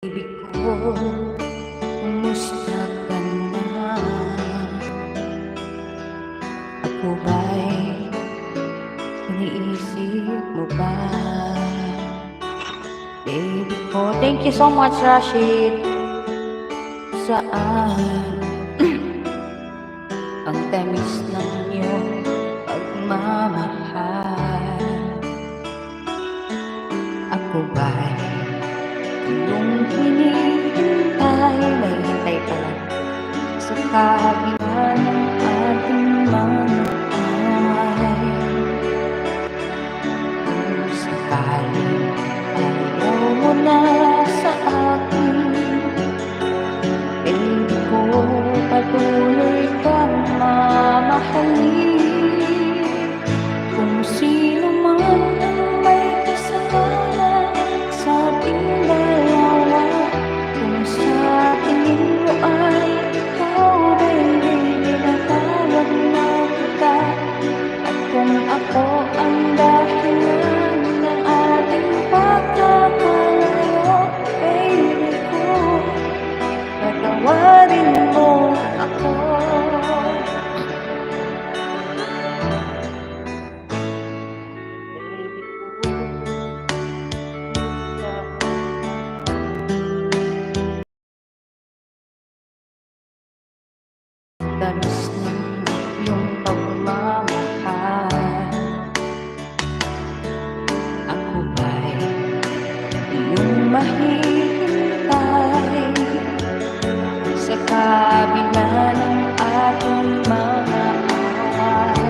Baby ko, kumusta ka na? Ako ba'y iniisip mo ba? Baby ko, thank you so much, Rashid. Saan ang tamis ng iyong pagmamahal? Ako ba'y iyong hinihintay? Nahihintay pa lang sa kabila ng ating mga away. Kung sakaling ayaw mo na sa akin, baby ko, patuloy kang mamahalin. Kung sino man ang may kasalanan sa ating dalawa, kung sa tingin mo ay ikaw, baby, pinatawag na kita. At kung ako ang dahilan ng ating pagkakalayo, baby ko, patawarin mo ako. Tamis ng iyong pagmamahal. Ako ba'y iyong mahihintay sa kabila ng ating mga away?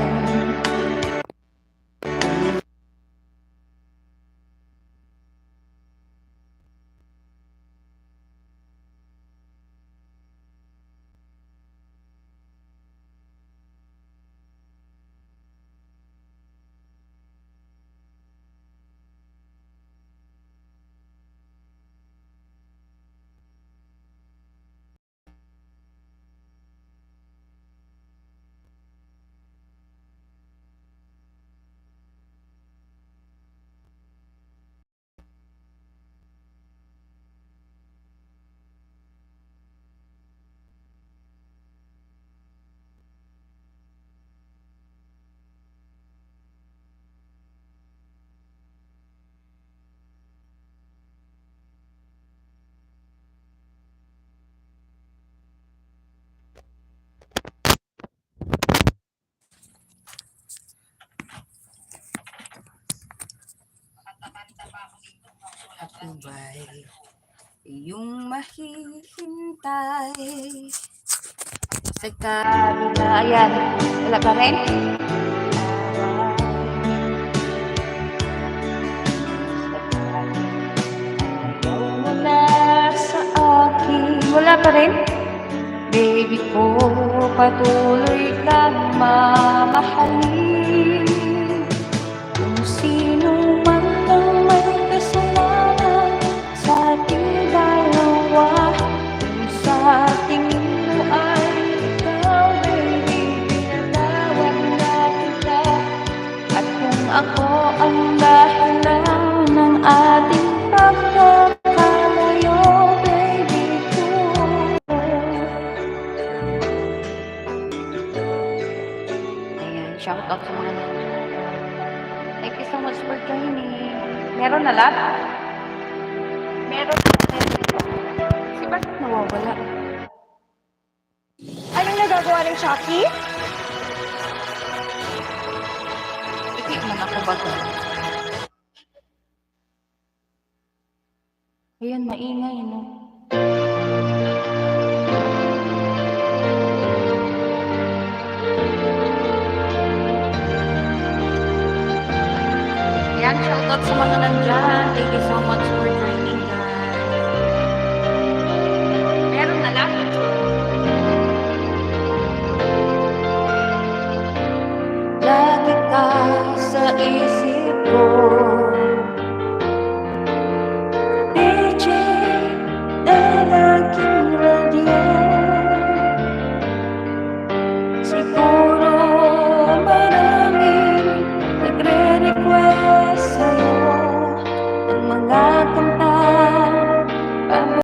Ako ba'y iyong mahihintay sa kabila? Ayan, wala pa rin? Ayaw mo na sa akin. Wala pa rin? Baby ko, patuloy kang mamahalin. Kung sino man ang may kasalanan sa ating dalawa, kung sa tingin mo ay ikaw, baby, pinatawag na kita. At kung ako ang dahilan ng ating pagkakalayo, baby ko. Ayan, shout out sa mga nanonood. Thank you so much for joining. Meron na lahat? Meron na lahat. Si bakit nawawala? Anong nagagawa ng Shopee? Hindi man ako baga. Ayan, maingay, no? Ayan, shoutout sa mga nandyan. Thank you so much for joining.